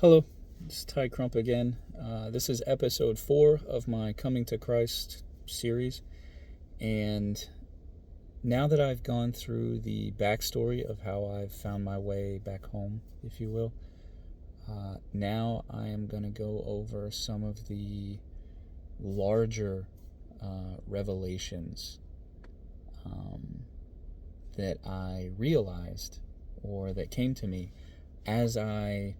Hello, it's Ty Crump again. This is episode 4 of my Coming to Christ series. And now that I've gone through the backstory of how I've found my way back home, if you will, now I am going to go over some of the larger revelations that I realized or that came to me as I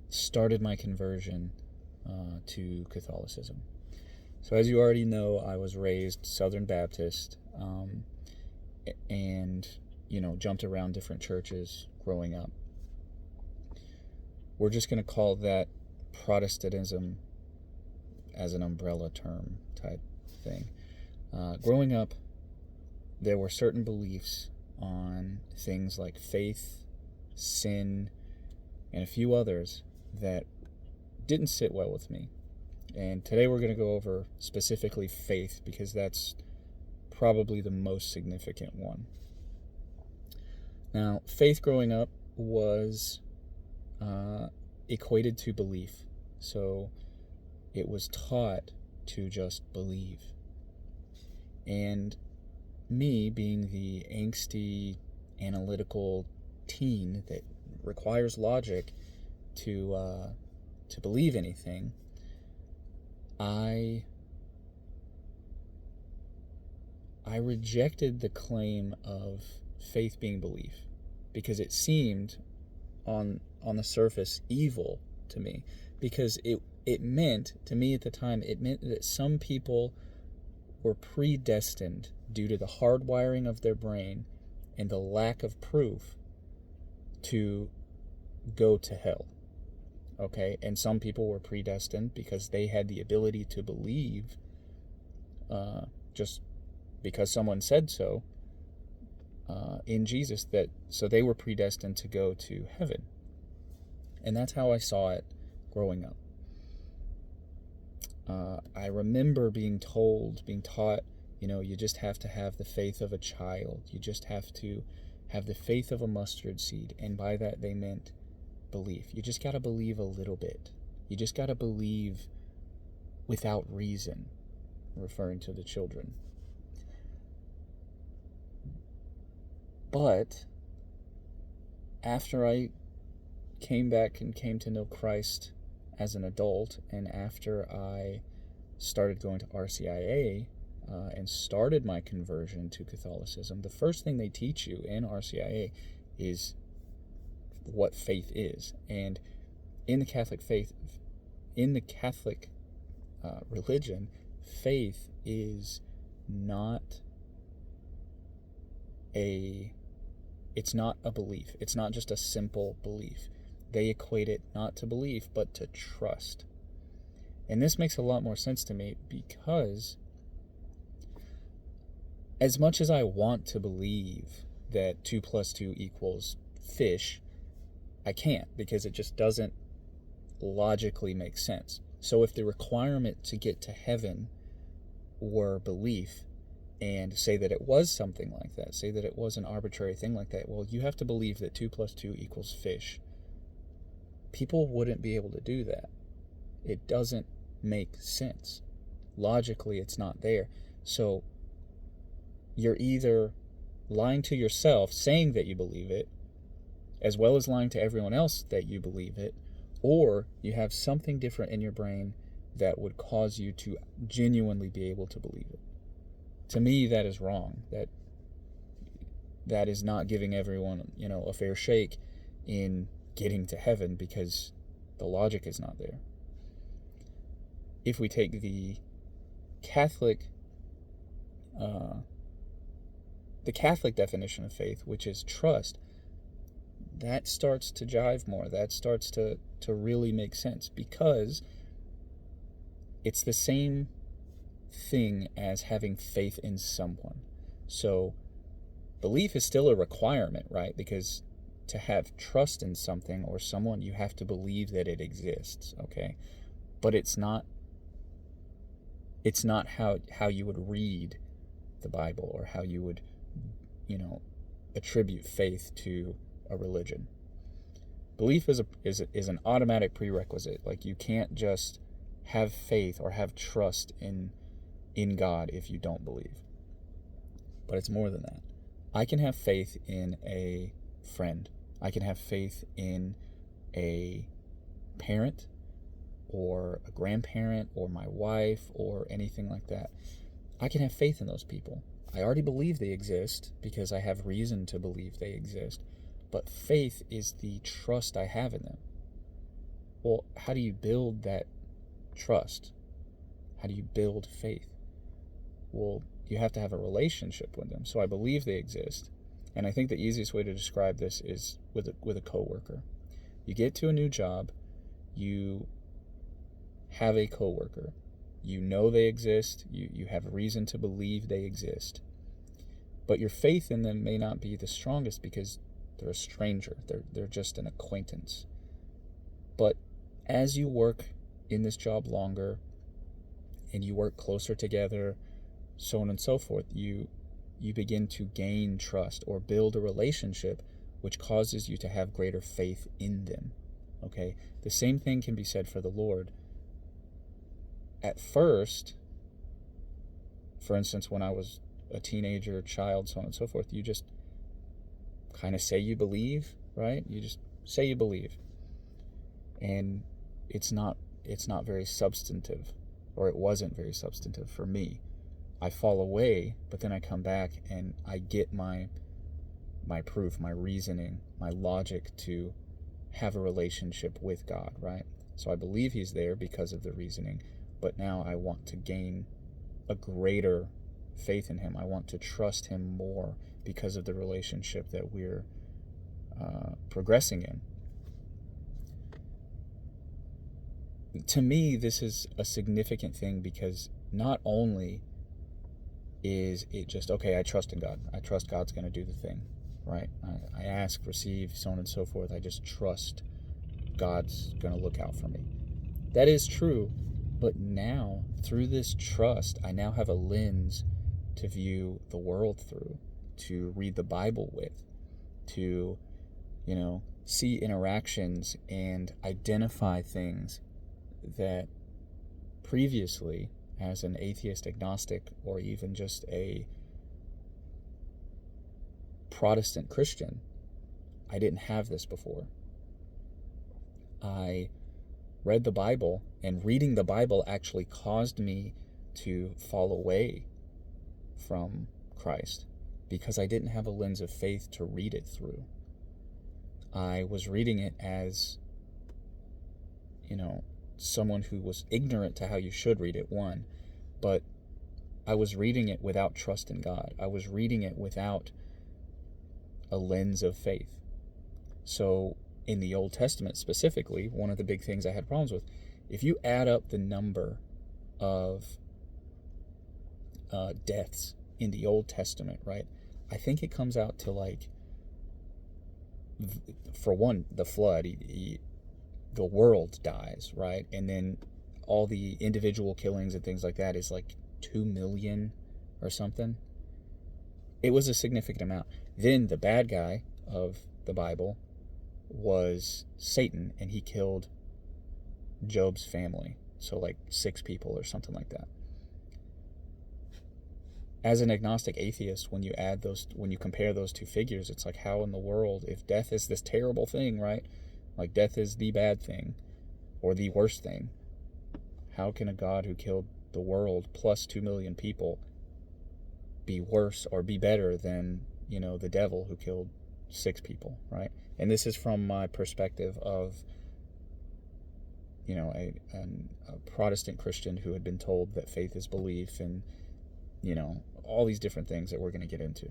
started my conversion to Catholicism. So as you already know, I was raised Southern Baptist and, jumped around different churches growing up. We're just going to call that Protestantism as an umbrella term type thing. Growing up, there were certain beliefs on things like faith, sin, and a few others that didn't sit well with me. And today we're going to go over specifically faith, because that's probably the most significant one. Now, faith growing up was equated to belief. So it was taught to just believe. And me, being the angsty, analytical teen that requires logic to believe anything, I rejected the claim of faith being belief, because it seemed on the surface evil to me, because it meant, to me at the time, it meant that some people were predestined due to the hardwiring of their brain and the lack of proof to go to hell. Okay, and some people were predestined because they had the ability to believe just because someone said so in Jesus, that so they were predestined to go to heaven. And that's how I saw it growing up. I remember being taught, you just have to have the faith of a child. You just have to have the faith of a mustard seed. And by that they meant belief. You just got to believe a little bit. You just got to believe without reason, referring to the children. But after I came back and came to know Christ as an adult, and after I started going to RCIA and started my conversion to Catholicism, the first thing they teach you in RCIA is what faith is. And in the Catholic faith, in the Catholic religion, faith is not it's not a belief. It's not just a simple belief. They equate it not to belief, but to trust. And this makes a lot more sense to me, because as much as I want to believe that 2 + 2 = fish, I can't, because it just doesn't logically make sense. So if the requirement to get to heaven were belief, and say that it was something like that, say that it was an arbitrary thing like that, well, you have to believe that 2 + 2 = fish. People wouldn't be able to do that. It doesn't make sense. Logically, it's not there. So you're either lying to yourself, saying that you believe it, as well as lying to everyone else that you believe it, or you have something different in your brain that would cause you to genuinely be able to believe it. To me, that is wrong. That is not giving everyone, a fair shake in getting to heaven, because the logic is not there. If we take the Catholic definition of faith, which is trust, that starts to jive more. That starts to really make sense, because it's the same thing as having faith in someone. So belief is still a requirement, right? Because to have trust in something or someone, you have to believe that it exists, okay? But it's not how you would read the Bible, or how you would, attribute faith to a religion. Belief is an automatic prerequisite. Like, you can't just have faith or have trust in God if you don't believe. But it's more than that. I can have faith in a friend. I can have faith in a parent or a grandparent or my wife or anything like that. I can have faith in those people. I already believe they exist because I have reason to believe they exist. But faith is the trust I have in them. Well, how do you build that trust? How do you build faith? Well, you have to have a relationship with them. So I believe they exist. And I think the easiest way to describe this is with a coworker. You get to a new job, you have a coworker. You know they exist, you have reason to believe they exist. But your faith in them may not be the strongest because they're a stranger. They're just an acquaintance. But as you work in this job longer and you work closer together, so on and so forth, you begin to gain trust or build a relationship which causes you to have greater faith in them. Okay? The same thing can be said for the Lord. At first, for instance, when I was a teenager, child, so on and so forth, you just kind of say you believe, right? You just say you believe. And it's not very substantive, or it wasn't very substantive for me. I fall away, but then I come back and I get my proof, my reasoning, my logic to have a relationship with God, right? So I believe he's there because of the reasoning, but now I want to gain a greater faith in him. I want to trust him more because of the relationship that we're progressing in. To me, this is a significant thing because not only is it just, okay, I trust in God. I trust God's going to do the thing, right? I ask, receive, so on and so forth. I just trust God's going to look out for me. That is true, but now, through this trust, I now have a lens to view the world through, to read the Bible with, to, see interactions and identify things that previously, as an atheist, agnostic, or even just a Protestant Christian, I didn't have this before. I read the Bible, and reading the Bible actually caused me to fall away from Christ because I didn't have a lens of faith to read it through. I was reading it as, someone who was ignorant to how you should read it, one, but I was reading it without trust in God. I was reading it without a lens of faith. So in the Old Testament specifically, one of the big things I had problems with, if you add up the number of deaths in the Old Testament, right, I think it comes out to like, for one, the flood, the world dies, right? And then all the individual killings and things like that is like 2 million or something. It was a significant amount. Then the bad guy of the Bible was Satan, and he killed Job's family. So like 6 people or something like that. As an agnostic atheist, when you compare those two figures, it's like, how in the world, if death is this terrible thing, right? Like, death is the bad thing or the worst thing. How can a God who killed the world plus 2 million people be worse or be better than, the devil who killed 6 people, right? And this is from my perspective of, a Protestant Christian who had been told that faith is belief and, all these different things that we're going to get into.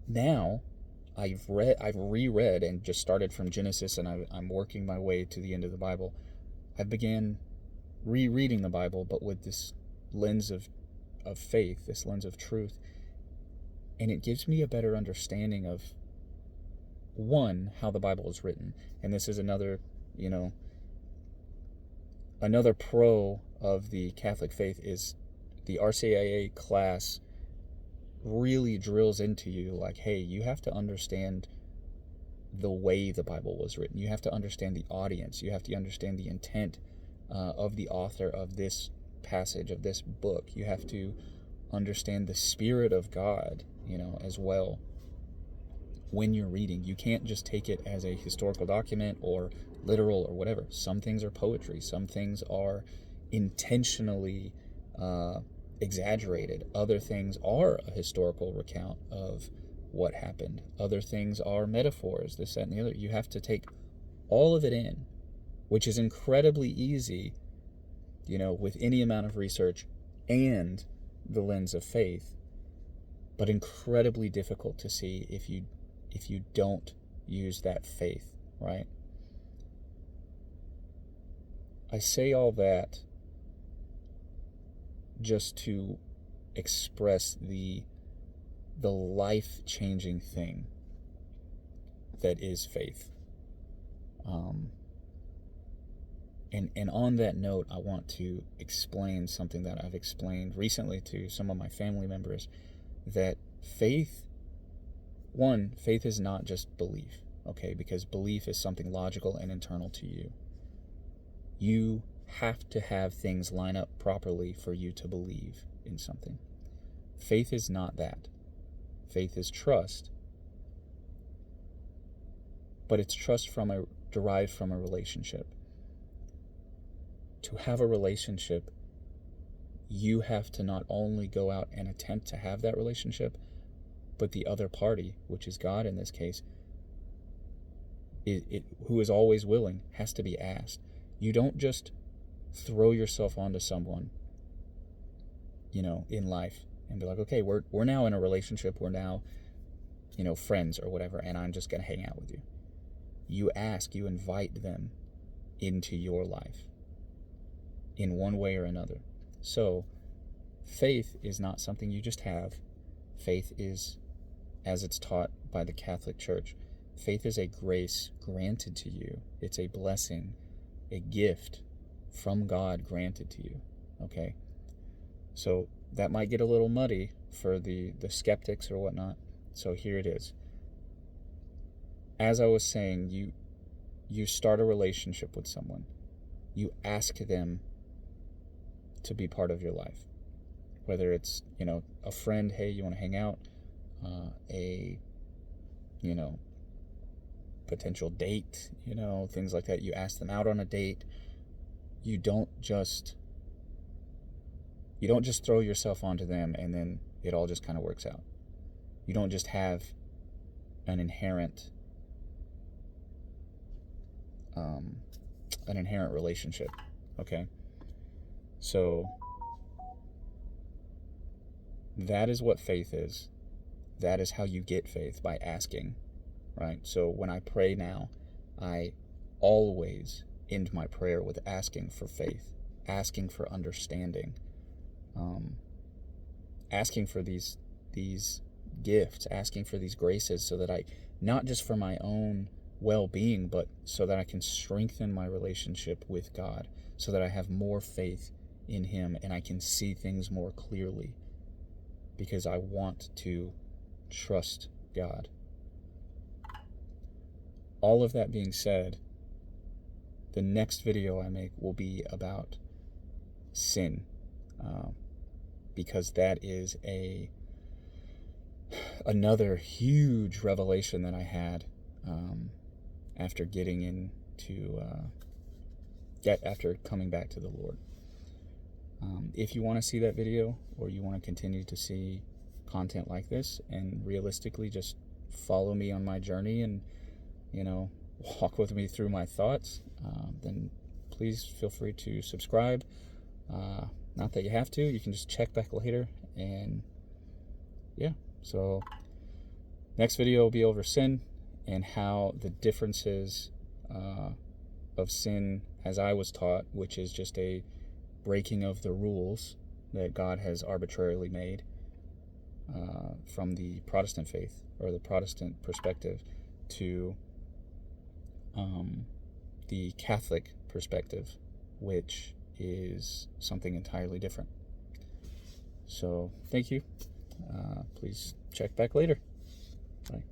Now, I've reread and just started from Genesis, and I'm working my way to the end of the Bible. I began rereading the Bible, but with this lens of faith, this lens of truth. And it gives me a better understanding of, one, how the Bible is written. And this is another pro of the Catholic faith is the RCIA class really drills into you like, hey, you have to understand the way the Bible was written. You have to understand the audience. You have to understand the intent of the author of this passage, of this book. You have to understand the Spirit of God, as well. When you're reading, you can't just take it as a historical document or literal or whatever. Some things are poetry. Some things are intentionally exaggerated. Other things are a historical recount of what happened. Other things are metaphors, this, that, and the other. You have to take all of it in, which is incredibly easy, with any amount of research and the lens of faith, but incredibly difficult to see if you don't use that faith, right? I say all that just to express the life-changing thing that is faith. And on that note, I want to explain something that I've explained recently to some of my family members, that faith is not just belief, okay? Because belief is something logical and internal to you. You have to have things line up properly for you to believe in something. Faith is not that. Faith is trust, but it's trust derived from a relationship. To have a relationship, you have to not only go out and attempt to have that relationship, but the other party, which is God in this case, who is always willing, has to be asked. You don't just throw yourself onto someone, in life and be like, okay, we're now in a relationship, we're now, friends or whatever, and I'm just going to hang out with you. You ask, you invite them into your life in one way or another. So faith is not something you just have. Faith is, as it's taught by the Catholic Church, faith is a grace granted to you. It's a blessing, a gift from God granted to you, okay? So that might get a little muddy for the skeptics or whatnot. So here it is. As I was saying, you start a relationship with someone. You ask them to be part of your life. Whether it's, a friend, hey, you want to hang out? A potential date, things like that. You ask them out on a date. You don't just throw yourself onto them and then it all just kind of works out. You don't just have an inherent relationship, okay? So that is what faith is. That is how you get faith, by asking, right? So when I pray now, I always end my prayer with asking for faith, asking for understanding, asking for these gifts, asking for these graces, so that I, not just for my own well-being, but so that I can strengthen my relationship with God, so that I have more faith in Him and I can see things more clearly, because I want to trust God. All of that being said, the next video I make will be about sin, because that is another huge revelation that I had after getting into after coming back to the Lord. If you want to see that video, or you want to continue to see content like this, and realistically just follow me on my journey and walk with me through my thoughts, then please feel free to subscribe. Not that you have to, you can just check back later. And yeah, so next video will be over sin and how the differences of sin, as I was taught, which is just a breaking of the rules that God has arbitrarily made, from the Protestant faith, or the Protestant perspective, to the Catholic perspective, which is something entirely different. So thank you. Please check back later. Bye.